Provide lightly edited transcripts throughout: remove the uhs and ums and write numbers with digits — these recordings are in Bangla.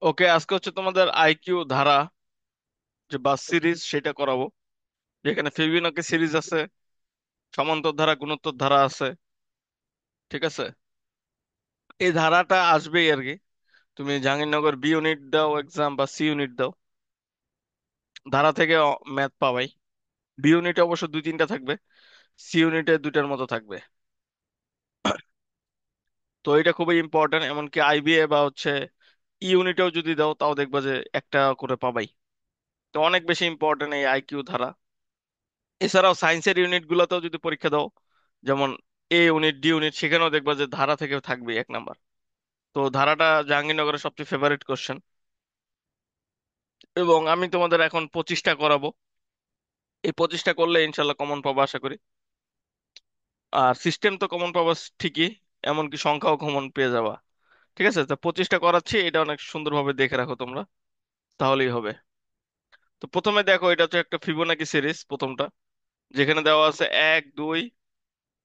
ওকে, আজকে হচ্ছে তোমাদের আইকিউ ধারা যে বা সিরিজ সেটা করাবো। যেখানে ফিবোনাকি সিরিজ আছে, সমান্তর ধারা, গুণোত্তর ধারা আছে। ঠিক আছে, এই ধারাটা আসবেই আর কি। তুমি জাহাঙ্গীরনগর বি ইউনিট দাও এক্সাম বা সি ইউনিট দাও, ধারা থেকে ম্যাথ পাবাই। বি ইউনিটে অবশ্য দুই তিনটা থাকবে, সি ইউনিটে দুইটার মতো থাকবে। তো এটা খুবই ইম্পর্টেন্ট, এমনকি আইবিএ বা হচ্ছে ইউনিটেও যদি দাও তাও দেখবা যে একটা করে পাবাই। তো অনেক বেশি ইম্পর্টেন্ট এই আইকিউ ধারা। এছাড়াও সায়েন্সের ইউনিট গুলোতেও যদি পরীক্ষা দাও, যেমন এ ইউনিট ডি ইউনিট, সেখানেও দেখবা যে ধারা থেকে থাকবে এক নাম্বার। তো ধারাটা জাহাঙ্গীরনগরের সবচেয়ে ফেভারিট কোশ্চেন। এবং আমি তোমাদের এখন 25টা করাবো। এই 25টা করলে ইনশাল্লাহ কমন পাবো আশা করি। আর সিস্টেম তো কমন পাবো ঠিকই, এমনকি সংখ্যাও কমন পেয়ে যাবা। ঠিক আছে, তো 25টা করাচ্ছি, এটা অনেক সুন্দরভাবে দেখে রাখো তোমরা, তাহলেই হবে। তো প্রথমে দেখো, এটা হচ্ছে একটা ফিবোনাকি সিরিজ প্রথমটা, যেখানে দেওয়া আছে 1 2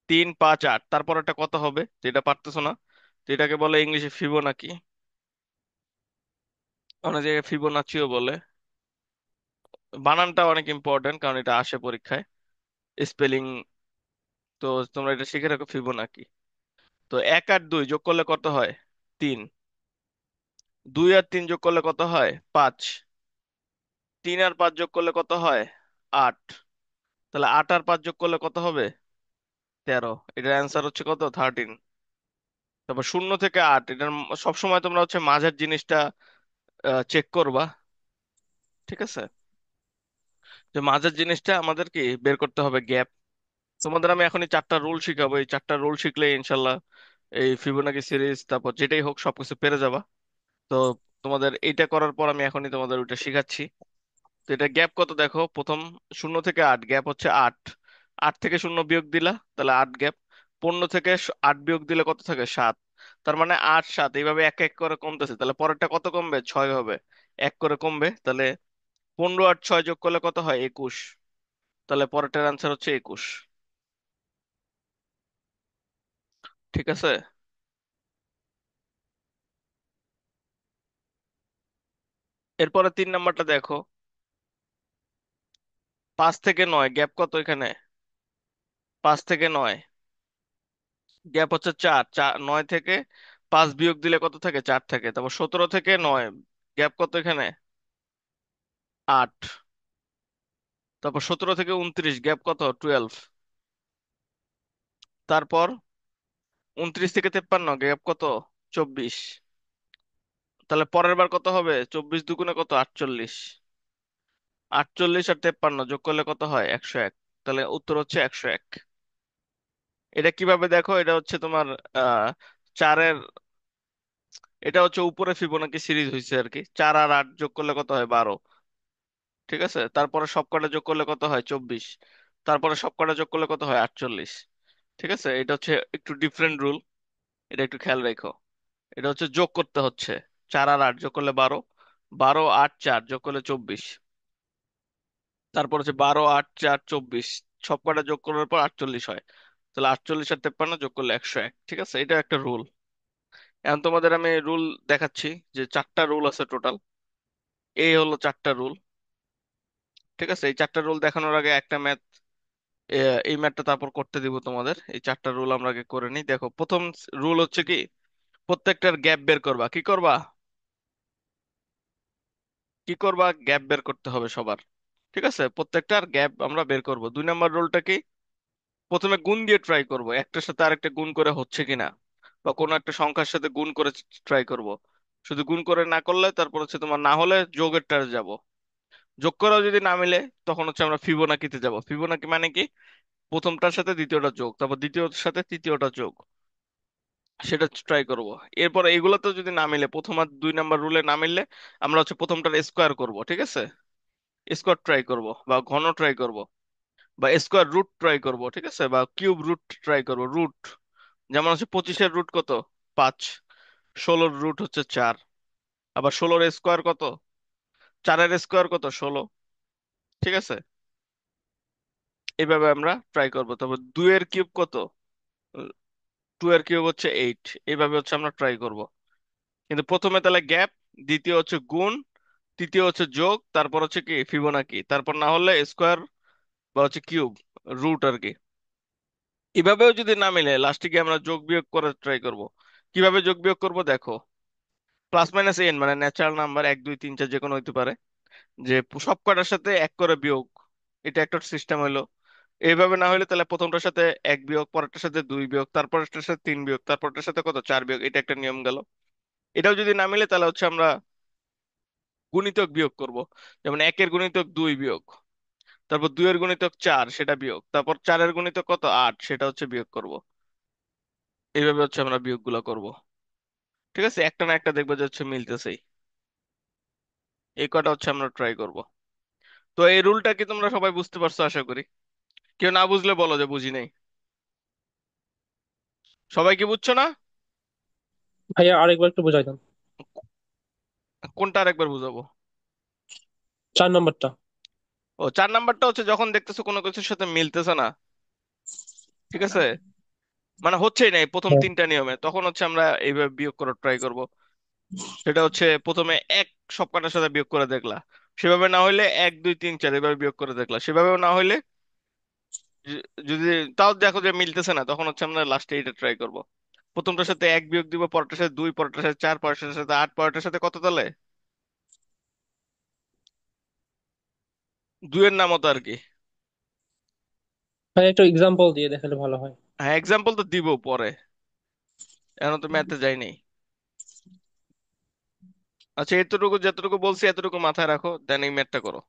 3 5 8, তারপর একটা কত হবে যেটা পারতেছো না। তো এটাকে বলে ইংলিশে ফিবোনাকি, অনেক জায়গায় ফিবোনাচিও বলে। বানানটা অনেক ইম্পর্টেন্ট, কারণ এটা আসে পরীক্ষায়, স্পেলিং। তো তোমরা এটা শিখে রাখো, ফিবোনাকি। তো 1 আর 2 যোগ করলে কত হয়? 3। 2 আর 3 যোগ করলে কত হয়? 5। 3 আর 5 যোগ করলে কত হয়? 8। তাহলে 8 আর 5 যোগ করলে কত হবে? 13। এটার অ্যান্সার হচ্ছে কত? 13। তারপর 0 থেকে 8, এটার সবসময় তোমরা হচ্ছে মাঝের জিনিসটা চেক করবা। ঠিক আছে, যে মাঝের জিনিসটা আমাদের কি বের করতে হবে, গ্যাপ। তোমাদের আমি এখনই 4টা রুল শিখাবো, এই 4টা রুল শিখলে ইনশাল্লাহ এই ফিবোনাকি সিরিজ তারপর যেটাই হোক সবকিছু পেরে যাবা। তো তোমাদের এইটা করার পর আমি এখনই তোমাদের ওইটা শিখাচ্ছি। তো এটা গ্যাপ কত দেখো, প্রথম 0 থেকে 8 গ্যাপ হচ্ছে 8। 8 থেকে 0 বিয়োগ দিলা, তাহলে 8 গ্যাপ। 15 থেকে 8 বিয়োগ দিলে কত থাকে? 7। তার মানে 8 7 এইভাবে এক এক করে কমতেছে, তাহলে পরেরটা কত কমবে? 6 হবে। এক করে কমবে, তাহলে 15 আর 6 যোগ করলে কত হয়? 21। তাহলে পরেরটার আনসার হচ্ছে 21। ঠিক আছে, এরপরে 3 নাম্বারটা দেখো, 5 থেকে 9 গ্যাপ কত এখানে? 5 থেকে 9 গ্যাপ হচ্ছে 4। 9 থেকে 5 বিয়োগ দিলে কত থাকে? 4 থাকে। তারপর 17 থেকে 9 গ্যাপ কত এখানে? 8। তারপর 17 থেকে 29 গ্যাপ কত? 12। তারপর 29 থেকে 53 গ্যাপ কত? 24। তাহলে পরের বার কত হবে? 24 দুগুণে কত? 48। 48 আর 53 যোগ করলে কত হয়? 101। তাহলে উত্তর হচ্ছে 101। এটা কিভাবে দেখো, এটা হচ্ছে তোমার আহ চারের, এটা হচ্ছে উপরে ফিবোনাকি সিরিজ হয়েছে আর কি। 4 আর 8 যোগ করলে কত হয়? 12। ঠিক আছে, তারপরে সবকটা যোগ করলে কত হয়? 24। তারপরে সবকটা যোগ করলে কত হয়? 48। ঠিক আছে, এটা হচ্ছে একটু ডিফারেন্ট রুল, এটা একটু খেয়াল রেখো। এটা হচ্ছে যোগ করতে হচ্ছে, 4 আর 8 যোগ করলে 12। 12 8 4 যোগ করলে 24। তারপর হচ্ছে 12 8 4 24, সবকটা যোগ করার পর 48 হয়। তাহলে 48 আর 53 যোগ করলে 101। ঠিক আছে, এটা একটা রুল। এখন তোমাদের আমি রুল দেখাচ্ছি, যে 4টা রুল আছে টোটাল। এই হলো 4টা রুল। ঠিক আছে, এই 4টা রুল দেখানোর আগে একটা ম্যাথ, এই ম্যাথটা তারপর করতে দিব তোমাদের। এই 4টা রুল আমরা আগে করে নিই। দেখো, প্রথম রুল হচ্ছে কি, প্রত্যেকটার গ্যাপ বের করবা। কি করবা? কি করবা? গ্যাপ বের করতে হবে সবার। ঠিক আছে, প্রত্যেকটার গ্যাপ আমরা বের করব। 2 নম্বর রুলটা কি? প্রথমে গুণ দিয়ে ট্রাই করব, একটার সাথে আরেকটা গুণ করে হচ্ছে কিনা, বা কোনো একটা সংখ্যার সাথে গুণ করে ট্রাই করব। শুধু গুণ করে না করলে, তারপর হচ্ছে তোমার না হলে যোগেরটার যাব। যোগ করাও যদি না মিলে, তখন হচ্ছে আমরা ফিবোনাকিতে যাব। ফিবোনাকি মানে কি? প্রথমটার সাথে দ্বিতীয়টা যোগ, তারপর দ্বিতীয়টার সাথে তৃতীয়টা যোগ, সেটা ট্রাই করব। এরপর এগুলোতে যদি না মিলে, প্রথম আর 2 নম্বর রুলে না মিললে, আমরা হচ্ছে প্রথমটার স্কোয়ার করব। ঠিক আছে, স্কোয়ার ট্রাই করব, বা ঘন ট্রাই করব, বা স্কোয়ার রুট ট্রাই করব। ঠিক আছে, বা কিউব রুট ট্রাই করব। রুট, যেমন হচ্ছে 25-এর রুট কত? 5। 16-র রুট হচ্ছে 4। আবার 16-র স্কোয়ার কত? 4-এর স্কোয়ার কত? 16। ঠিক আছে, এইভাবে আমরা ট্রাই করব। তারপর 2-এর কিউব কত? 2-এর কিউব হচ্ছে 8। এইভাবে হচ্ছে আমরা ট্রাই করব। কিন্তু প্রথমে তাহলে গ্যাপ, দ্বিতীয় হচ্ছে গুণ, তৃতীয় হচ্ছে যোগ, তারপর হচ্ছে কি ফিবোনাকি, তারপর না হলে স্কোয়ার বা হচ্ছে কিউব, রুট আর কি। এভাবেও যদি না মিলে লাস্টে গিয়ে আমরা যোগ বিয়োগ করে ট্রাই করব। কিভাবে যোগ বিয়োগ করব দেখো, প্লাস মাইনাস এন মানে ন্যাচারাল নাম্বার 1 2 3 4 যে কোনো হইতে পারে, যে সব কটার সাথে এক করে বিয়োগ, এটা একটা সিস্টেম হলো। এইভাবে না হলে তাহলে প্রথমটার সাথে এক বিয়োগ, পরেরটার সাথে দুই বিয়োগ, তারপরেরটার সাথে তিন বিয়োগ, তারপরটার সাথে কত চার বিয়োগ, এটা একটা নিয়ম গেল। এটাও যদি না মিলে তাহলে হচ্ছে আমরা গুণিতক বিয়োগ করব। যেমন একের গুণিতক দুই বিয়োগ, তারপর দুইয়ের গুণিতক চার সেটা বিয়োগ, তারপর চারের গুণিতক কত আট সেটা হচ্ছে বিয়োগ করব। এইভাবে হচ্ছে আমরা বিয়োগ গুলা করবো। ঠিক আছে, একটা না একটা দেখবো যে হচ্ছে মিলতেছেই। এই কটা হচ্ছে আমরা ট্রাই করব। তো এই রুলটা কি তোমরা সবাই বুঝতে পারছো আশা করি। কেউ না বুঝলে বলো যে বুঝি নাই। সবাই কি বুঝছো না? ভাইয়া আরেকবার একটু বোঝাই দেন। কোনটা আরেকবার বুঝাবো? 4 নম্বরটা। ও, 4 নাম্বারটা হচ্ছে যখন দেখতেছো কোনো কিছুর সাথে মিলতেছে না, ঠিক আছে, মানে হচ্ছেই নাই প্রথম হ্যাঁ। তিনটা নিয়মে, তখন হচ্ছে আমরা এইভাবে বিয়োগ করার ট্রাই করব। সেটা হচ্ছে প্রথমে এক সব কটার সাথে বিয়োগ করে দেখলা, সেভাবে না হইলে 1 2 3 4 এভাবে বিয়োগ করে দেখলা, সেভাবেও না হইলে যদি তাও দেখো যে মিলতেছে না, তখন হচ্ছে আমরা লাস্টে এটা ট্রাই করব। প্রথমটার সাথে এক বিয়োগ দিব, পরেরটার সাথে দুই, পরেরটার সাথে চার, পরেরটার সাথে আট, পরেরটার সাথে কত তাহলে দুইয়ের নাম মতো আর কি। ভাইয়া একটু এক্সাম্পল দিয়ে দেখালে ভালো হয়। হ্যাঁ, এক্সাম্পল তো দিব পরে, এখন তো ম্যাথে যাইনি। আচ্ছা, এতটুকু যতটুকু বলছি এতটুকু মাথায় রাখো, দেন এই ম্যাথটা করো।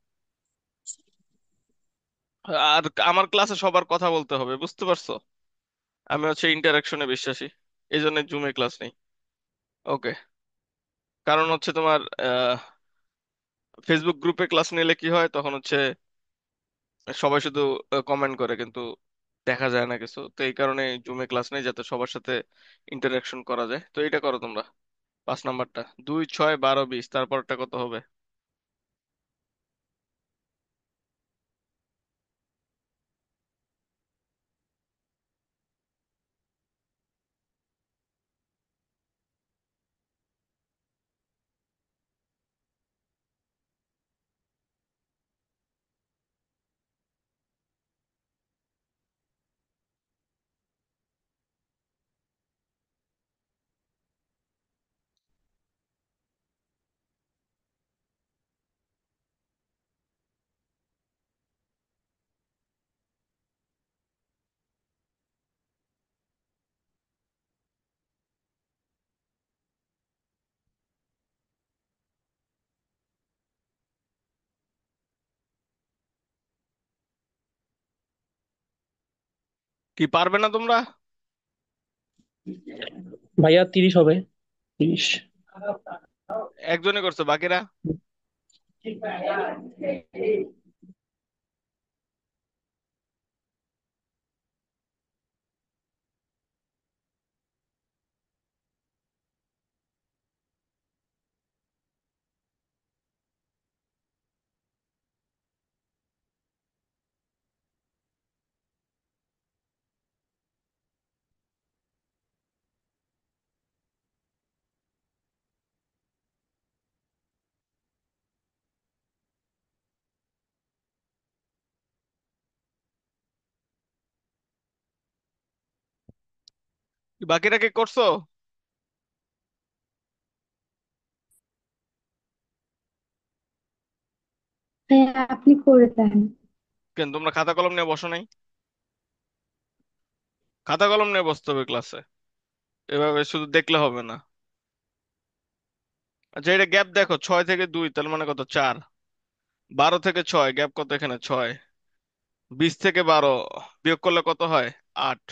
আর আমার ক্লাসে সবার কথা বলতে হবে, বুঝতে পারছো? আমি হচ্ছে ইন্টারাকশনে বিশ্বাসী, এই জন্য জুমে ক্লাস নেই। ওকে। কারণ হচ্ছে তোমার ফেসবুক গ্রুপে ক্লাস নিলে কি হয়, তখন হচ্ছে সবাই শুধু কমেন্ট করে কিন্তু দেখা যায় না কিছু, তো এই কারণে জুমে ক্লাস নেই, যাতে সবার সাথে ইন্টারাকশন করা যায়। তো এটা করো তোমরা, 5 নাম্বারটা, 2 6 12 20, তারপরটা কত হবে? কি পারবে না তোমরা? ভাইয়া 30 হবে। 30। একজনই করছো, বাকিরা? বাকিরা কি করছো? হ্যাঁ, আপনি করে দেন। কেন তোমরা খাতা কলম নিয়ে বসো নাই? খাতা কলম নিয়ে বসতে হবে ক্লাসে, এভাবে শুধু দেখলে হবে না। আচ্ছা, এটা গ্যাপ দেখো, 6 থেকে 2 তার মানে কত, 4। 12 থেকে 6 গ্যাপ কত, এখানে 6। 20 থেকে 12 বিয়োগ করলে কত হয়, 8।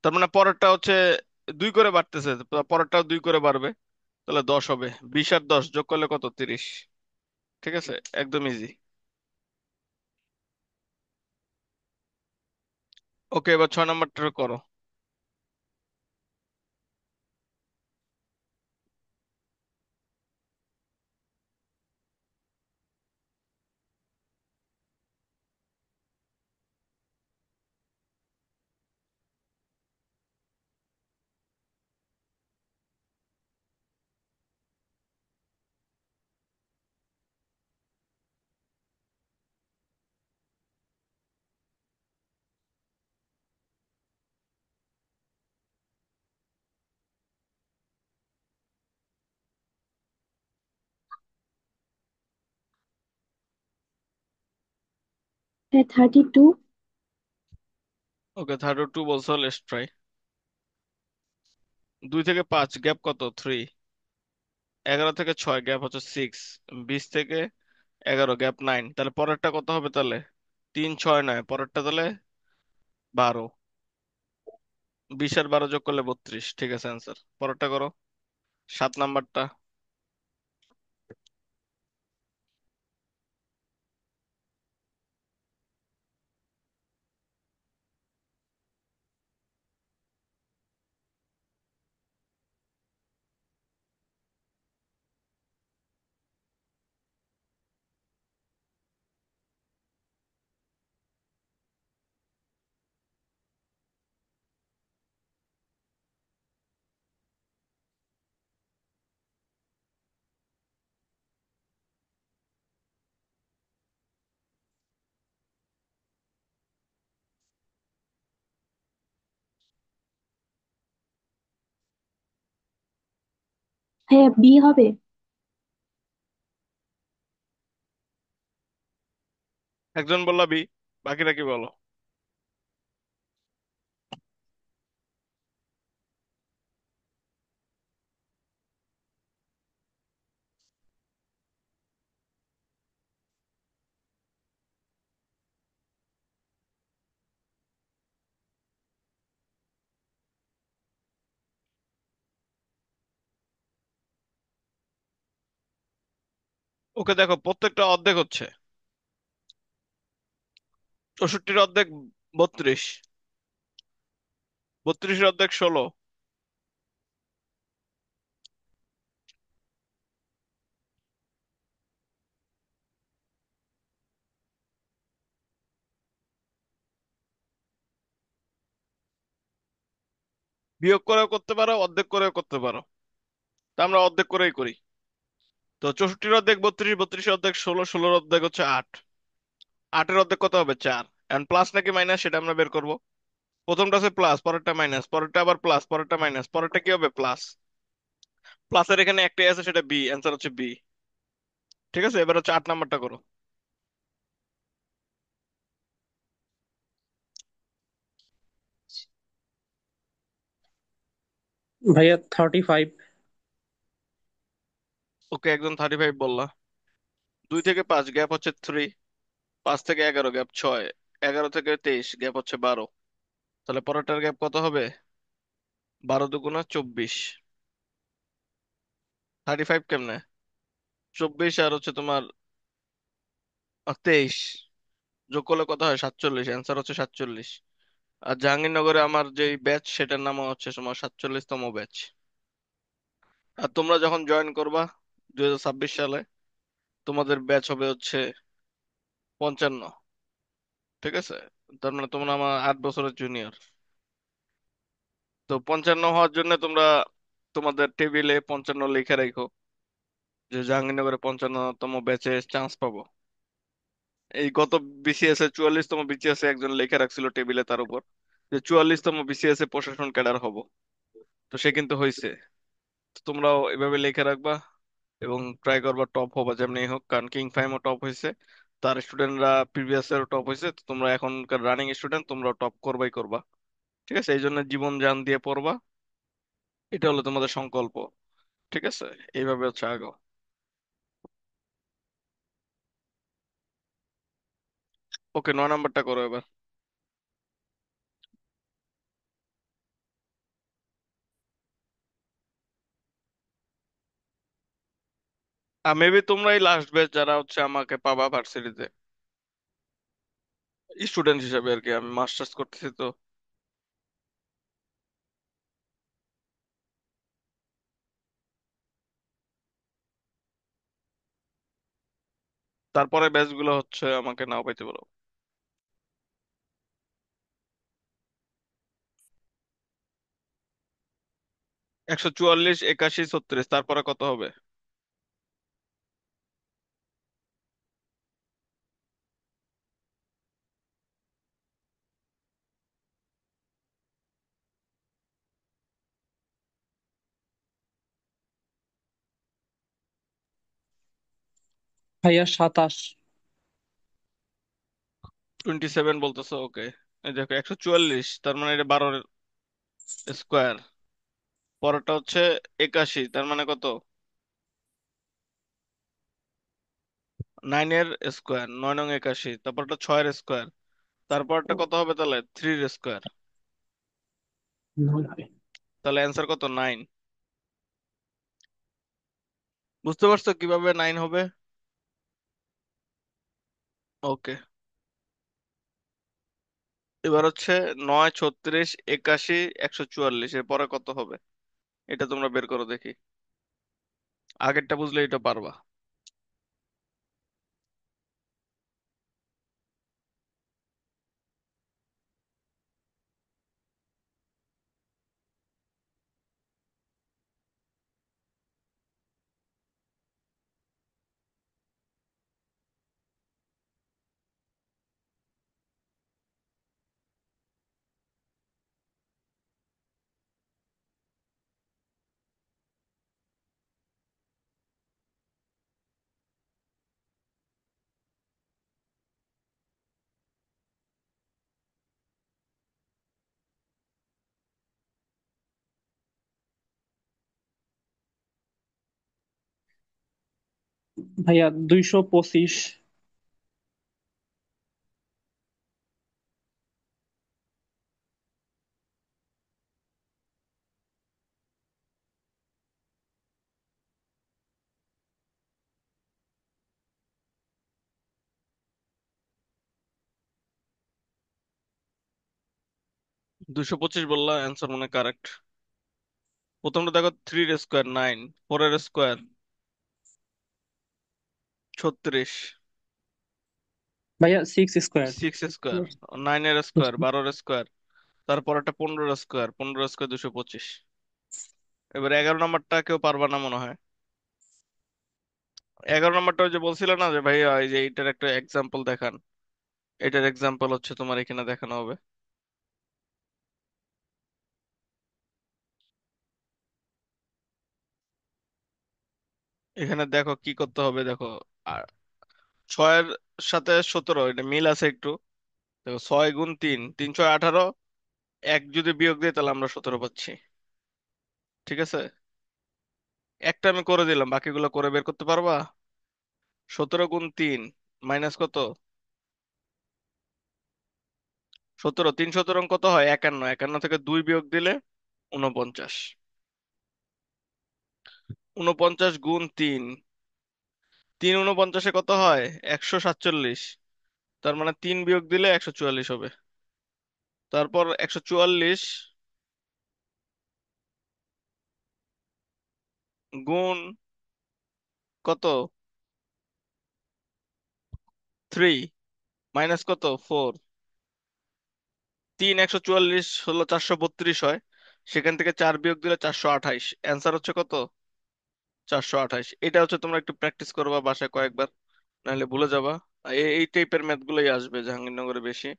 তার মানে পরেরটা হচ্ছে 2 করে বাড়তেছে, তো পরেরটাও 2 করে বাড়বে, তাহলে 10 হবে। 20 আর 10 যোগ করলে কত, 30। ঠিক আছে, একদম ইজি। ওকে, এবার 6 নাম্বারটা করো। হ্যাঁ, 32। ওকে, 32 বলছো, লেটস ট্রাই। 2 থেকে 5 গ্যাপ কত? 3। 11 থেকে 6 গ্যাপ হচ্ছে 6। 20 থেকে 11 গ্যাপ 9। তাহলে পরেরটা কত হবে তাহলে? 3, 6, 9, পরেরটা তাহলে 12। 20 আর 12 যোগ করলে 32। ঠিক আছে, অ্যান্সার। পরেরটা করো, 7 নাম্বারটা। হ্যাঁ, বি হবে। একজন বললা বি, বাকিরা কি বলো? ওকে, দেখো প্রত্যেকটা অর্ধেক হচ্ছে। 64-র অর্ধেক 32। 32-এর অর্ধেক 16। বিয়োগ করেও করতে পারো, অর্ধেক করেও করতে পারো। তা আমরা অর্ধেক করেই করি। তো 64-র অর্ধেক 32, 32-এর অর্ধেক 16, 16-র অর্ধেক হচ্ছে 8। 8-এর অর্ধেক কত হবে? 4। এন্ড প্লাস নাকি মাইনাস সেটা আমরা বের করব। প্রথমটা আছে প্লাস, পরেরটা মাইনাস, পরেরটা আবার প্লাস, পরেরটা মাইনাস, পরেরটা কি হবে? প্লাস। প্লাসের এখানে একটাই আছে, সেটা বি, অ্যান্সার হচ্ছে বি। ঠিক আছে, এবার হচ্ছে 8 নাম্বারটা করো। ভাইয়া 35। ওকে, একজন 35 বললা। 2 থেকে 5 গ্যাপ হচ্ছে 3। 5 থেকে 11 গ্যাপ 6। 11 থেকে 23 গ্যাপ হচ্ছে 12। তাহলে পরেরটার গ্যাপ কত হবে? 12 দুগুণা 24। 35 কেমনে? 24 আর হচ্ছে তোমার 23 যোগ করলে কত হয়? 47। অ্যান্সার হচ্ছে 47। আর জাহাঙ্গীরনগরে আমার যে ব্যাচ, সেটার নাম হচ্ছে তোমার 47তম ব্যাচ। আর তোমরা যখন জয়েন করবা 2026 সালে, তোমাদের ব্যাচ হবে হচ্ছে 55। ঠিক আছে, তার মানে তোমরা আমার 8 বছরের জুনিয়র। তো 55 হওয়ার জন্য তোমরা তোমাদের টেবিলে 55 লিখে রাখো, যে জাহাঙ্গীরনগরে 55তম ব্যাচে চান্স পাবো। এই গত বিসিএস এ 44তম বিসিএস এ একজন লিখে রাখছিল টেবিলে তার উপর, যে 44তম বিসিএস এ প্রশাসন ক্যাডার হব। তো সে কিন্তু হয়েছে। তো তোমরাও এভাবে লিখে রাখবা এবং ট্রাই করবা টপ হবা যেমনি হোক, কারণ কিং ফাইমও টপ হয়েছে, তার স্টুডেন্টরা প্রিভিয়াস ইয়ারও টপ হয়েছে। তো তোমরা এখনকার রানিং স্টুডেন্ট, তোমরা টপ করবাই করবা। ঠিক আছে, এই জন্য জীবন জান দিয়ে পড়বা। এটা হলো তোমাদের সংকল্প। ঠিক আছে, এইভাবে হচ্ছে আগাও। ওকে, 9 নাম্বারটা করো এবার। আর মেবি তোমরাই লাস্ট ব্যাচ যারা হচ্ছে আমাকে পাবা ভার্সিটিতে স্টুডেন্ট হিসেবে আর কি, আমি মাস্টার্স করতেছি তো। তারপরে ব্যাচ গুলো হচ্ছে আমাকে নাও পাইতে পারো। 144, 81, 36, তারপরে কত হবে? ভাইয়া 27। 27 বলতেছো, ওকে। এই দেখো 144, তার মানে এটা 12 স্কোয়ার। পরেরটা হচ্ছে 81, তার মানে কত? 9 এর স্কোয়ার, 9 নং 81। তারপরটা 6 এর স্কোয়ার। তারপরটা কত হবে তাহলে? 3 এর স্কোয়ার। 9 হবে। তাহলে অ্যান্সার কত? 9। বুঝতে পারছো কিভাবে 9 হবে? ওকে। এবার হচ্ছে 9, 36, 81, 144, এর পরে কত হবে? এটা তোমরা বের করো দেখি। আগেরটা বুঝলে এটা পারবা। ভাইয়া 225। 225 বললা, অ্যান্সার মনে কারেক্ট। প্রথমটা দেখো, 3 এর স্কোয়ার 9, 4 এর স্কোয়ার 36, ভাইয়া 6 স্কোয়ার। 6 স্কোয়ার, 9 এর স্কোয়ার 12 এর স্কোয়ার। তারপর একটা 15 এর স্কোয়ার, 15 স্কোয়ার 225। এবার 11 নম্বরটা কেউ পারবা না মনে হয়। 11 নম্বরটা ওই যে বলছিল না যে ভাইয়া এই যে এইটার একটা এক্সাম্পল দেখান। এটার এক্সাম্পল হচ্ছে তোমার এখানে দেখানো হবে। এখানে দেখো কি করতে হবে, দেখো। আর 6 এর সাথে 17 এটা মিল আছে একটু। দেখো 6 গুণ 3, 3 6 18। এক যদি বিয়োগ দিই তাহলে আমরা 17 পাচ্ছি। ঠিক আছে, একটা আমি করে দিলাম, বাকিগুলো করে বের করতে পারবা? 17 গুণ 3 মাইনাস কত? 17, 3 17 কত হয়? 51, 51 থেকে 2 বিয়োগ দিলে 49। 49 গুণ 3, 3 49-এ কত হয়? 147। তার মানে 3 বিয়োগ দিলে 144 হবে। তারপর 144 গুণ কত? 3 মাইনাস কত? 4। 144 হলো 432 হয়। সেখান থেকে 4 বিয়োগ দিলে 428। অ্যান্সার হচ্ছে কত? 428। এটা হচ্ছে তোমরা একটু প্র্যাকটিস করবা বাসায় কয়েকবার, নাহলে ভুলে যাবা। এই টাইপের ম্যাথ গুলোই আসবে জাহাঙ্গীরনগরে বেশি,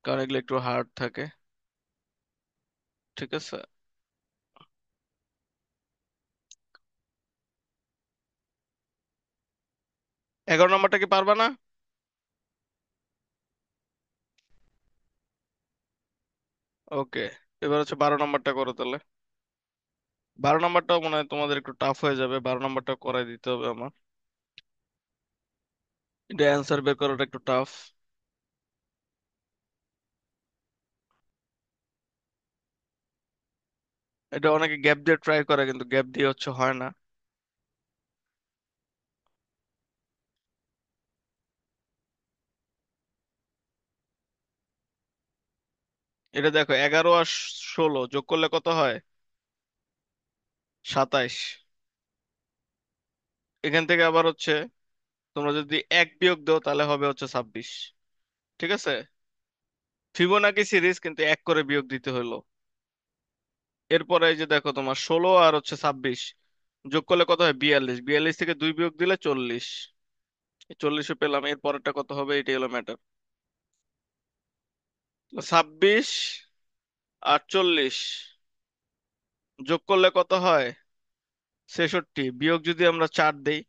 কারণ এগুলো একটু হার্ড থাকে। ঠিক আছে। 11 নম্বরটা কি পারবা না? ওকে। এবার হচ্ছে 12 নম্বরটা করো তাহলে। 12 নম্বরটাও মনে হয় তোমাদের একটু টাফ হয়ে যাবে, 12 নম্বরটা করাই দিতে হবে আমার। এটা অ্যান্সার বের করাটা একটু টাফ। এটা অনেকে গ্যাপ দিয়ে ট্রাই করে, কিন্তু গ্যাপ দিয়ে হচ্ছে হয় না। এটা দেখো, 11 আর 16 যোগ করলে কত হয়? 27। এখান থেকে আবার হচ্ছে তোমরা যদি এক বিয়োগ দাও তাহলে হবে হচ্ছে 26। ঠিক আছে, ফিবোনাকি সিরিজ, কিন্তু এক করে বিয়োগ দিতে হলো। এরপরে এই যে দেখো, তোমার 16 আর হচ্ছে 26 যোগ করলে কত হয়? 42। 42 থেকে 2 বিয়োগ দিলে 40। এই 40 পেলাম। এর পরেরটা কত হবে? এটাই হলো ম্যাটার। 26 আর 40 যোগ করলে কত হয়? 66। বিয়োগ যদি আমরা 4 দেই,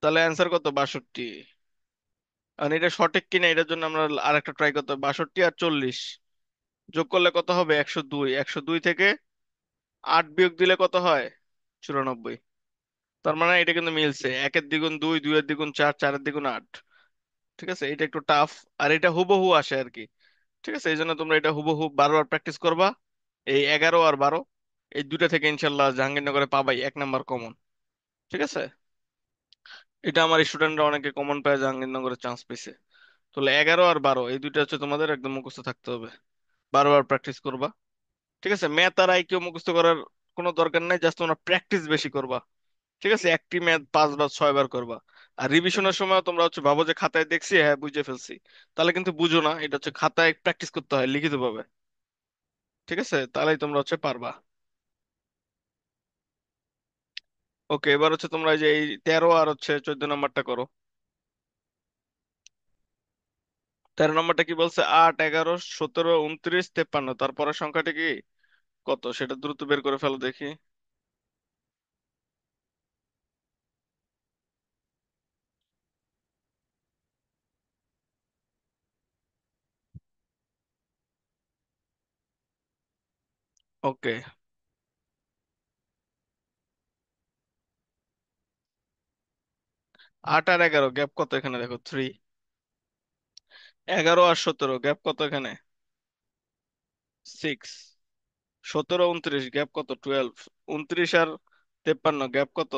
তাহলে অ্যান্সার কত? 62। আর এটা সঠিক কিনা এটার জন্য আমরা আরেকটা ট্রাই করতে হবে। 62 আর 40 যোগ করলে কত হবে? 102। 102 থেকে 8 বিয়োগ দিলে কত হয়? 94। তার মানে এটা কিন্তু মিলছে, একের দ্বিগুণ 2, 2 এর দ্বিগুণ 4, 4 এর দ্বিগুণ 8। ঠিক আছে, এটা একটু টাফ, আর এটা হুবহু আসে আর কি। ঠিক আছে, এই জন্য তোমরা এটা হুবহু বারবার প্র্যাকটিস করবা। এই 11 আর 12 এই দুটা থেকে ইনশাল্লাহ জাহাঙ্গীরনগরে পাবাই 1 নাম্বার কমন। ঠিক আছে, এটা আমার স্টুডেন্টরা অনেকে কমন পায়, জাহাঙ্গীরনগরে চান্স পেয়েছে। তাহলে 11 আর 12 এই দুইটা হচ্ছে তোমাদের একদম মুখস্থ থাকতে হবে, বারবার প্র্যাকটিস করবা। ঠিক আছে, ম্যাথ আর আইকিউ মুখস্থ করার কোনো দরকার নাই, জাস্ট তোমরা প্র্যাকটিস বেশি করবা। ঠিক আছে, একটি ম্যাথ 5 বার 6 বার করবা। আর রিভিশনের সময় তোমরা হচ্ছে ভাবো যে খাতায় দেখছি, হ্যাঁ বুঝে ফেলছি, তাহলে কিন্তু বুঝো না, এটা হচ্ছে খাতায় প্র্যাকটিস করতে হয় লিখিত ভাবে। ঠিক আছে, তাহলেই তোমরা হচ্ছে পারবা। ওকে, এবার হচ্ছে তোমরা এই যে এই 13 আর হচ্ছে 14 নাম্বারটা করো। 13 নাম্বারটা কি বলছে? 8, 11, 17, 29, 53, তারপরের সংখ্যাটা কি কত সেটা দ্রুত বের করে ফেলো দেখি। ওকে, 8 আর 11 গ্যাপ কত এখানে দেখো? 3। 11 আর 17 গ্যাপ কত এখানে? 6। 17, 29 গ্যাপ কত? 12। 29 আর 53 গ্যাপ কত?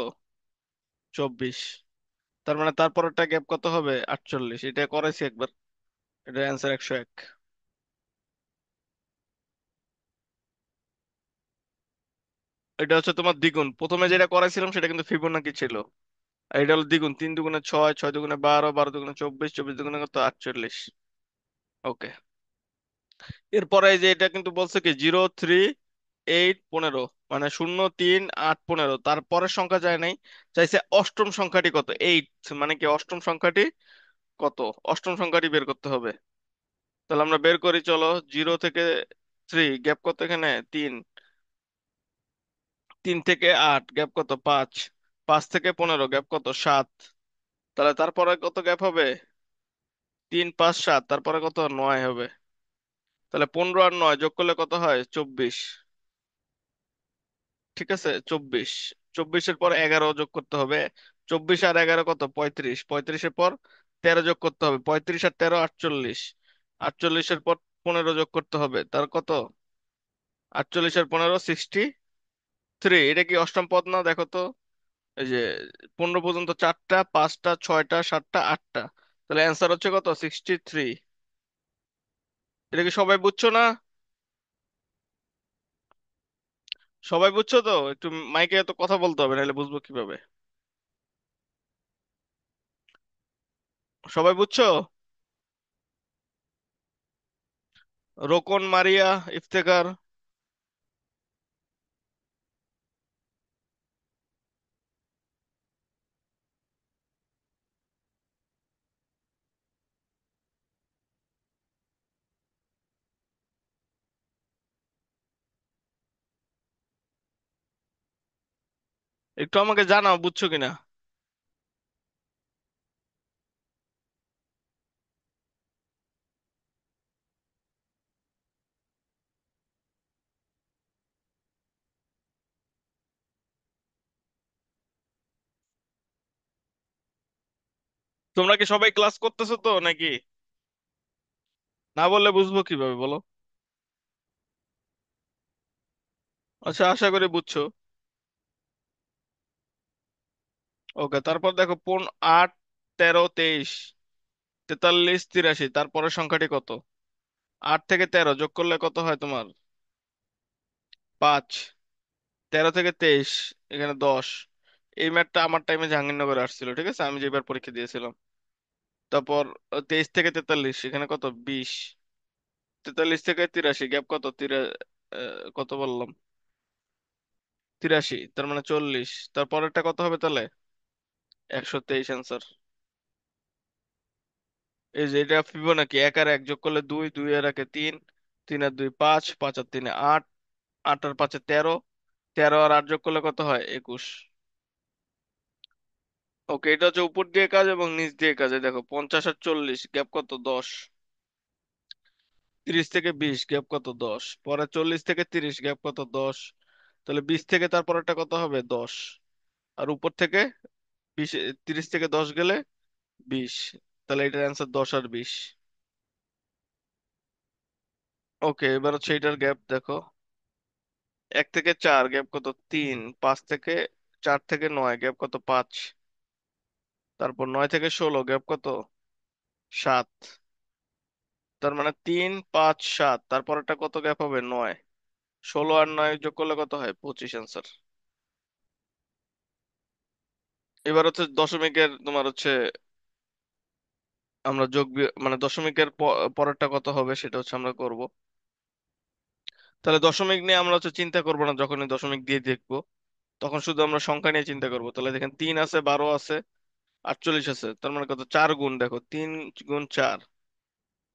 24। তার মানে তারপরটা গ্যাপ কত হবে? 48। এটা করেছি একবার, এটা অ্যান্সার 101। এটা হচ্ছে তোমার দ্বিগুণ, প্রথমে যেটা করেছিলাম সেটা কিন্তু ফিবোনাকি ছিল। আর এটা হলো দ্বিগুণ, 3 দুগুণে 6, 6 দুগুণে 12, 12 দুগুণে 24, 24 দুগুণে কত? 48। ওকে, এরপরে এই যে এটা কিন্তু বলছে কি 0, 3, 8, 15, মানে 0, 3, 8, 15, তারপরের সংখ্যা যায় নাই, চাইছে অষ্টম সংখ্যাটি কত? 8, মানে কি অষ্টম সংখ্যাটি কত? অষ্টম সংখ্যাটি বের করতে হবে। তাহলে আমরা বের করি চলো। 0 থেকে 3 গ্যাপ কত এখানে? 3। 3 থেকে 8 গ্যাপ কত? 5। 5 থেকে 15 গ্যাপ কত? 7। তাহলে তারপরে কত গ্যাপ হবে? 3, 5, 7, তারপরে কত? 9 হবে। তাহলে 15 আর 9 যোগ করলে কত হয়? 24। ঠিক আছে, 24। 24-এর পর 11 যোগ করতে হবে। 24 আর 11 কত? 35। 35-এর পর 13 যোগ করতে হবে। 35 আর 13 48। 48-এর পর 15 যোগ করতে হবে, তার কত? 48 আর 15, 63। এটা কি অষ্টম পদ না দেখো তো? এই যে 15 পর্যন্ত 4টা, 5টা, 6টা, 7টা, 8টা, তাহলে অ্যান্সার হচ্ছে কত? 63। এটা কি সবাই বুঝছো না? সবাই বুঝছো তো? একটু মাইকে এত কথা বলতে হবে, নাহলে বুঝবো কিভাবে? সবাই বুঝছো? রোকন, মারিয়া, ইফতেখার। একটু আমাকে জানাও বুঝছো কিনা। তোমরা কি সবাই ক্লাস করতেছো তো নাকি? না বললে বুঝবো কিভাবে বলো? আচ্ছা, আশা করি বুঝছো। ওকে, তারপর দেখো 8, 13, 23, 43, 83, তারপরের সংখ্যাটি কত? 8 থেকে 13 যোগ করলে কত হয় তোমার? 5। 13 থেকে 23 এখানে 10। এই ম্যাথটা আমার টাইমে জাহাঙ্গীরনগরে আসছিল, ঠিক আছে, আমি যেবার পরীক্ষা দিয়েছিলাম। তারপর 23 থেকে 43 এখানে কত? 20। 43 থেকে 83 গ্যাপ কত? কত বললাম? 83, তার মানে 40। তারপরেরটা কত হবে তাহলে? 123 অ্যান্সার। এই যে এটা ফিবোনাকি, 1 আর 1 যোগ করলে 2, 2 আর 1 3, 3 আর 2 5, 5 আর 3 8, 8 আর 5 13, 13 আর 8 যোগ করলে কত হয়? 21। ওকে, এটা হচ্ছে উপর দিয়ে কাজ এবং নিচ দিয়ে কাজ। এই দেখো 50 আর 40 গ্যাপ কত? 10। 30 থেকে 20 গ্যাপ কত? 10। পরে 40 থেকে 30 গ্যাপ কত? 10। তাহলে 20 থেকে তারপরটা কত হবে? 10। আর উপর থেকে 20, 30 থেকে 10 গেলে 20। তাহলে এটার অ্যান্সার 10 আর 20। ওকে, এবার হচ্ছে এটার গ্যাপ দেখো। 1 থেকে 4 গ্যাপ কত? 3। 4 থেকে 9 গ্যাপ কত? 5। তারপর 9 থেকে 16 গ্যাপ কত? 7। তার মানে 3, 5, 7, তারপর একটা কত গ্যাপ হবে? 9। 16 আর 9 যোগ করলে কত হয়? 25 অ্যান্সার। এবার হচ্ছে দশমিকের তোমার হচ্ছে আমরা মানে দশমিকের পরেরটা কত হবে সেটা হচ্ছে আমরা করব। তাহলে দশমিক নিয়ে আমরা হচ্ছে চিন্তা করবো না, যখনই দশমিক দিয়ে দেখবো তখন শুধু আমরা সংখ্যা নিয়ে চিন্তা করবো। তাহলে দেখেন 3 আছে, 12 আছে, 48 আছে, তার মানে কত? 4 গুণ, দেখো 3 গুণ 4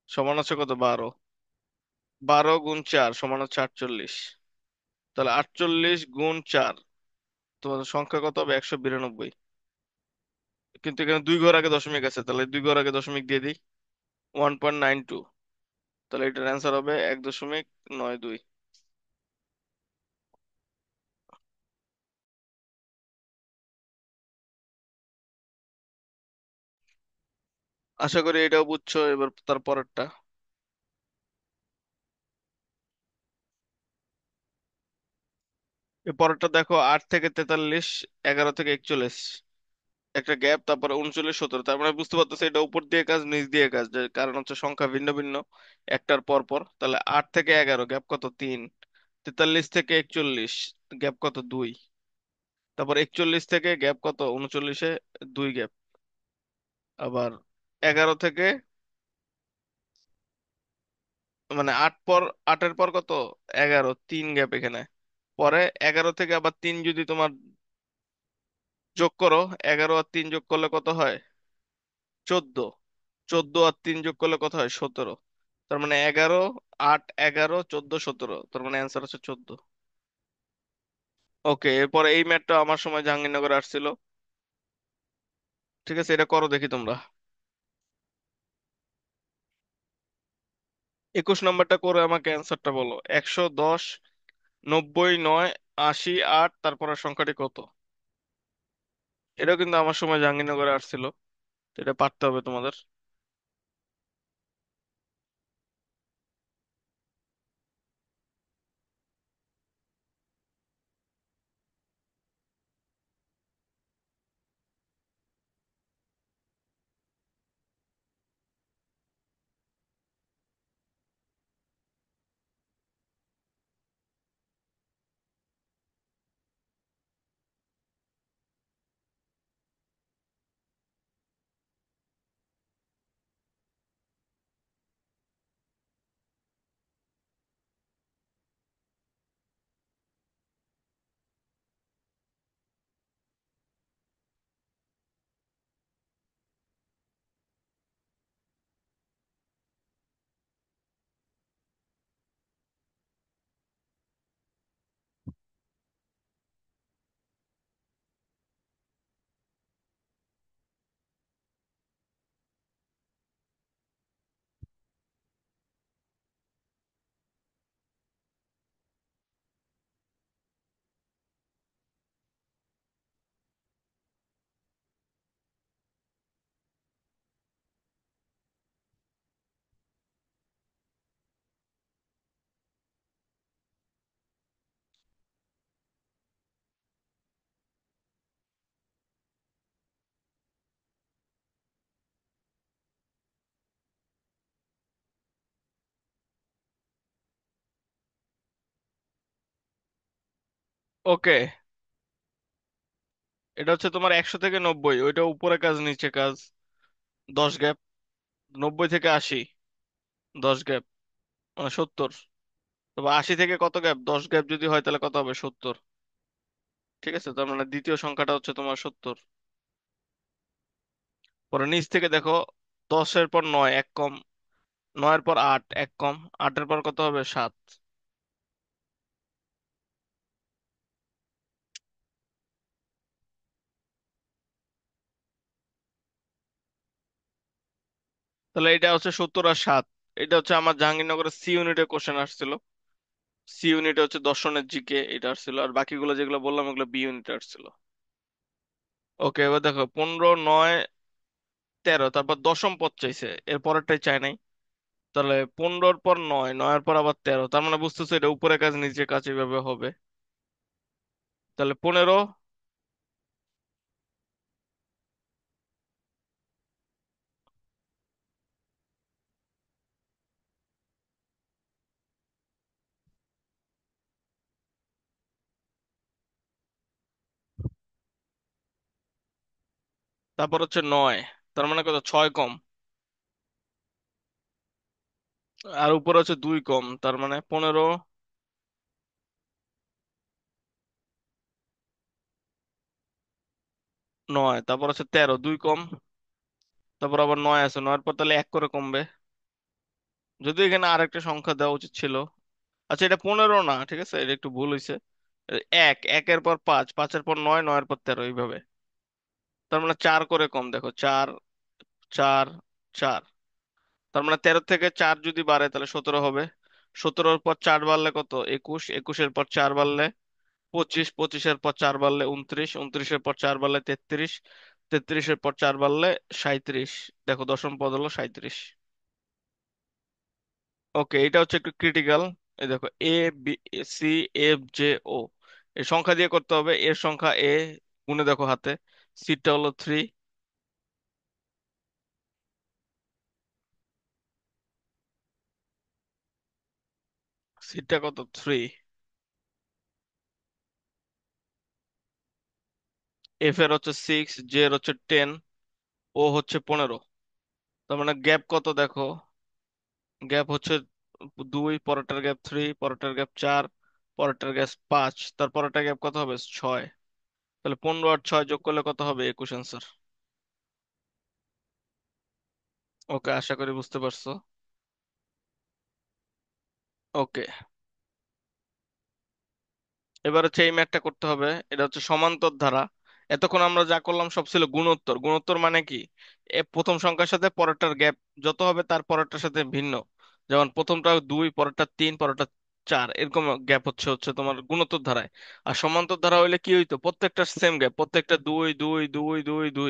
সমান হচ্ছে কত? 12। 12 গুণ 4 সমান হচ্ছে 48। তাহলে 48 গুণ 4 তোমাদের সংখ্যা কত হবে? 192। কিন্তু এখানে 2 ঘর আগে দশমিক আছে, তাহলে 2 ঘর আগে দশমিক দিয়ে দিই। 1.92। তাহলে এটার অ্যান্সার হবে 1.92। আশা করি এটাও বুঝছো। এবার তার পরেরটা। এর পরেরটা দেখো, 8 থেকে 43, 11 থেকে 41 একটা গ্যাপ, তারপরে 39, 17। তার মানে বুঝতে পারতেছে এটা উপর দিয়ে কাজ নিচ দিয়ে কাজ, কারণ হচ্ছে সংখ্যা ভিন্ন ভিন্ন একটার পর পর। তাহলে 8 থেকে 11 গ্যাপ কত? 3। 43 থেকে 41 গ্যাপ কত? 2। তারপর 41 থেকে গ্যাপ কত? 39-এ 2 গ্যাপ। আবার 11 থেকে, মানে 8 এর পর কত? 11, 3 গ্যাপ এখানে। পরে 11 থেকে আবার 3 যদি তোমার যোগ করো, 11 আর 3 যোগ করলে কত হয়? 14। 14 আর 3 যোগ করলে কত হয়? 17। তার মানে 11, 8, 11, 14, 17, তার মানে অ্যান্সার হচ্ছে 14। ওকে, এরপরে এই ম্যাথটা আমার সময় জাহাঙ্গীরনগরে আসছিল। ঠিক আছে, এটা করো দেখি তোমরা। 21 নম্বরটা করে আমাকে অ্যান্সারটা বলো। 110, 90, 9, 80, 8, তারপরে সংখ্যাটি কত? এটাও কিন্তু আমার সময় জাহাঙ্গীরনগরে আসছিল। তো এটা পারতে হবে তোমাদের। ওকে, এটা হচ্ছে তোমার 100 থেকে 90, ওইটা উপরে কাজ নিচে কাজ। 10 গ্যাপ। 90 থেকে 80, 10 গ্যাপ, মানে 70। তবে 80 থেকে কত গ্যাপ? 10 গ্যাপ যদি হয় তাহলে কত হবে? 70। ঠিক আছে, তার মানে দ্বিতীয় সংখ্যাটা হচ্ছে তোমার 70। পরে নিচ থেকে দেখো, 10-এর পর 9 এক কম, 9-এর পর 8 এক কম, 8-এর পর কত হবে? 7। তাহলে এটা হচ্ছে 70 আর 7। এটা হচ্ছে আমার জাহাঙ্গীরনগরের সি ইউনিটে কোশ্চেন আসছিল। সি ইউনিটে হচ্ছে দর্শনের জিকে এটা আসছিল, আর বাকিগুলো যেগুলো বললাম এগুলো বি ইউনিটে আসছিল। ওকে, এবার দেখো 15, 9, 13, তারপর দশম পদ চাইছে, এর পরেরটাই চাই নাই। তাহলে 15-র পর 9, 9-এর পর আবার 13, তার মানে বুঝতেছো এটা উপরে কাজ নিচে কাজ এইভাবে হবে। তাহলে 15, তারপর হচ্ছে 9, তার মানে কত, 6 কম, আর উপরে হচ্ছে 2 কম, তার মানে 15, 9, তারপর হচ্ছে 13, 2 কম, তারপর আবার 9 আছে, 9-এর পর তাহলে 1 করে কমবে। যদি এখানে আরেকটা সংখ্যা দেওয়া উচিত ছিল। আচ্ছা, এটা 15 না, ঠিক আছে, এটা একটু ভুল হয়েছে। 1, 1-এর পর 5, 5-এর পর 9, 9-এর পর 13, এইভাবে। তার মানে 4 করে কম, দেখো 4, 4, 4। তার মানে 13 থেকে 4 যদি বাড়ে তাহলে 17 হবে। 17-র পর 4 বাড়লে কত, 21, 21-এর পর 4 বাড়লে 25, 25-এর পর 4 বাড়লে 29, 29-এর পর 4 বাড়লে 33, 33-এর পর 4 বাড়লে 37। দেখো দশম পদ হলো 37। ওকে, এটা হচ্ছে একটু ক্রিটিক্যাল। এই দেখো এ, বি, সি, এফ, জে, ও, এই সংখ্যা দিয়ে করতে হবে। এর সংখ্যা এ, গুণে দেখো হাতে, সিটটা হলো 3, সিটটা কত, 3। এফ এর হচ্ছে 6, জে এর হচ্ছে 10, ও হচ্ছে 15। তার মানে গ্যাপ কত দেখো, গ্যাপ হচ্ছে 2, পরেরটার গ্যাপ 3, পরেরটার গ্যাপ 4, পরেরটার গ্যাপ 5, তার পরেরটার গ্যাপ কত হবে, 6। তাহলে 15 আর 6 যোগ করলে কত হবে, 21 অ্যান্সার। ওকে, আশা করি বুঝতে পারছো। ওকে, এবার হচ্ছে এই ম্যাথটা করতে হবে। এটা হচ্ছে সমান্তর ধারা। এতক্ষণ আমরা যা করলাম সব ছিল গুণোত্তর। গুণোত্তর মানে কি, প্রথম সংখ্যার সাথে পরেরটার গ্যাপ যত হবে তার পরেরটার সাথে ভিন্ন। যেমন প্রথমটা 2, পরেরটা 3, পরেরটা 4, এরকম গ্যাপ হচ্ছে হচ্ছে তোমার গুণোত্তর ধারায়। আর সমান্তর ধারা হইলে কি হইতো, প্রত্যেকটা সেম গ্যাপ, প্রত্যেকটা 2, 2, 2, 2, 2,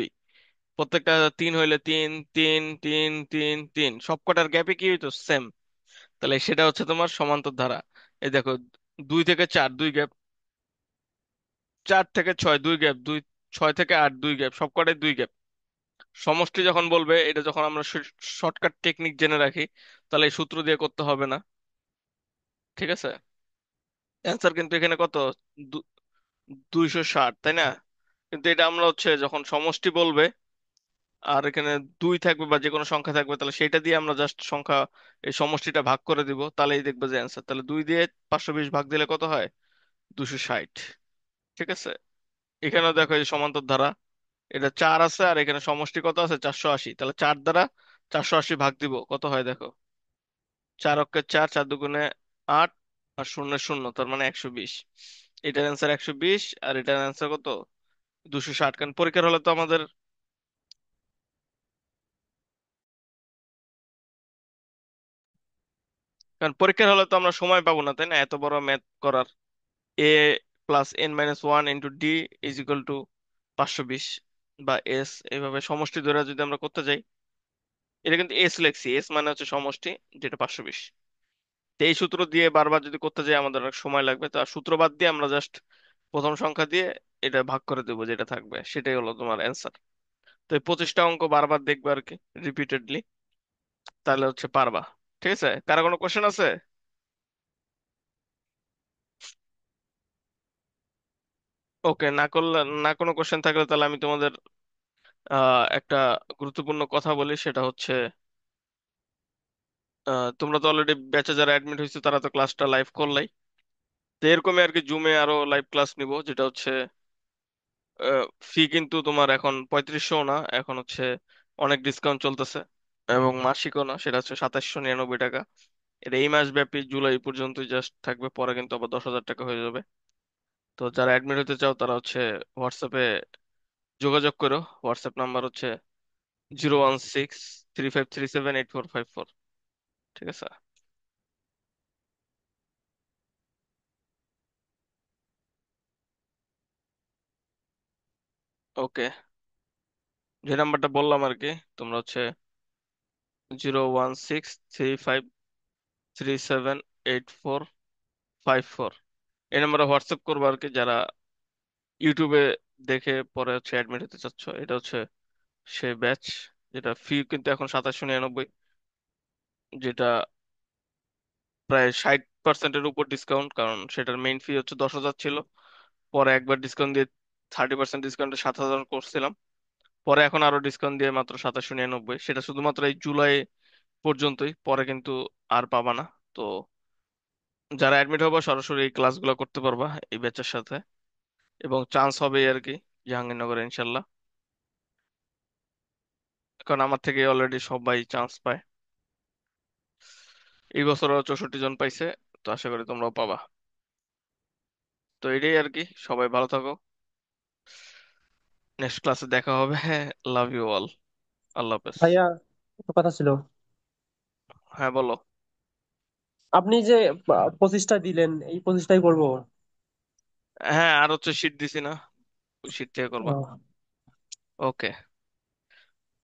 প্রত্যেকটা 3 হইলে 3, 3, 3, 3, 3, সবকটার গ্যাপে কি হইতো, সেম। তাহলে সেটা হচ্ছে তোমার সমান্তর ধারা। এই দেখো 2 থেকে 4 2 গ্যাপ, 4 থেকে 6 2 গ্যাপ, 6 থেকে 8 2 গ্যাপ, সবকটাই 2 গ্যাপ। সমষ্টি যখন বলবে, এটা যখন আমরা শর্টকাট টেকনিক জেনে রাখি, তাহলে এই সূত্র দিয়ে করতে হবে না। ঠিক আছে, অ্যান্সার কিন্তু এখানে কত, 260, তাই না? কিন্তু এটা আমরা হচ্ছে যখন সমষ্টি বলবে আর এখানে 2 থাকবে বা যে কোনো সংখ্যা থাকবে, তাহলে সেটা দিয়ে আমরা জাস্ট সংখ্যা, এই সমষ্টিটা ভাগ করে দিব, তাহলেই দেখবে যে অ্যান্সার। তাহলে 2 দিয়ে 520 ভাগ দিলে কত হয়, 260। ঠিক আছে, এখানেও দেখো এই যে সমান্তর ধারা, এটা 4 আছে আর এখানে সমষ্টি কত আছে, 480। তাহলে 4 দ্বারা 480 ভাগ দিব, কত হয় দেখো, 4 অক্ষে 4, 4 দুগুণে 8, আর শূন্য শূন্য, তার মানে 120। এটার অ্যান্সার 120, আর এটার অ্যান্সার কত, 260। কারণ পরীক্ষার হলে তো আমাদের, আমরা সময় পাবো না, তাই না, এত বড় ম্যাথ করার। A plus n minus one into d is equal to 520, বা এস, এইভাবে সমষ্টি ধরে যদি আমরা করতে যাই, এটা কিন্তু এস লেখছি, এস মানে হচ্ছে সমষ্টি, যেটা 520। তো এই সূত্র দিয়ে বারবার যদি করতে যাই আমাদের অনেক সময় লাগবে। তো আর সূত্র বাদ দিয়ে আমরা জাস্ট প্রথম সংখ্যা দিয়ে এটা ভাগ করে দেবো, যেটা থাকবে সেটাই হলো তোমার অ্যান্সার। তো এই 25টা অঙ্ক বারবার দেখবে আর কি, রিপিটেডলি, তাহলে হচ্ছে পারবা। ঠিক আছে, কারো কোনো কোশ্চেন আছে? ওকে, না করলে, না কোনো কোশ্চেন থাকলে তাহলে আমি তোমাদের একটা গুরুত্বপূর্ণ কথা বলি। সেটা হচ্ছে তোমরা তো অলরেডি ব্যাচে যারা অ্যাডমিট হয়েছে তারা তো ক্লাসটা লাইভ করলাই। তো এরকমই আর কি জুমে আরো লাইভ ক্লাস নিব, যেটা হচ্ছে ফি কিন্তু তোমার এখন 3500 না, এখন হচ্ছে অনেক ডিসকাউন্ট চলতেছে। এবং মাসিকও না, সেটা হচ্ছে 2799 টাকা। এটা এই মাস ব্যাপী, জুলাই পর্যন্ত জাস্ট থাকবে, পরে কিন্তু আবার 10,000 টাকা হয়ে যাবে। তো যারা অ্যাডমিট হতে চাও তারা হচ্ছে হোয়াটসঅ্যাপে যোগাযোগ করো। হোয়াটসঅ্যাপ নাম্বার হচ্ছে 016 35378454। ঠিক আছে। ওকে, যে নাম্বারটা বললাম আর কি, তোমরা হচ্ছে 01635378454, এই নাম্বারে হোয়াটসঅ্যাপ করবো আর কি, যারা ইউটিউবে দেখে পরে হচ্ছে অ্যাডমিট হতে চাচ্ছ। এটা হচ্ছে সেই ব্যাচ, যেটা ফি কিন্তু এখন 2799, যেটা প্রায় 60%-এর উপর ডিসকাউন্ট, কারণ সেটার মেইন ফি হচ্ছে 10,000 ছিল। পরে একবার ডিসকাউন্ট দিয়ে 30% ডিসকাউন্টে 7,000 করছিলাম। পরে এখন আরো ডিসকাউন্ট দিয়ে মাত্র 2799, সেটা শুধুমাত্র এই জুলাই পর্যন্তই, পরে কিন্তু আর পাবা না। তো যারা অ্যাডমিট হবে সরাসরি এই ক্লাসগুলো করতে পারবা এই ব্যাচের সাথে, এবং চান্স হবে আর কি জাহাঙ্গীরনগরে ইনশাল্লাহ, কারণ আমার থেকে অলরেডি সবাই চান্স পায়। এই বছরও 64 জন পাইছে, তো আশা করি তোমরাও পাবা। তো এটাই আর কি, সবাই ভালো থাকো, নেক্সট ক্লাসে দেখা হবে। লাভ ইউ অল, আল্লাহ হাফেজ। ভাইয়া, একটা কথা ছিল। হ্যাঁ বলো। আপনি যে 25টা দিলেন, এই 25টাই করবো? হ্যাঁ, আর হচ্ছে শীট দিছি না, ওই শীট থেকে করবা। ও, ওকে।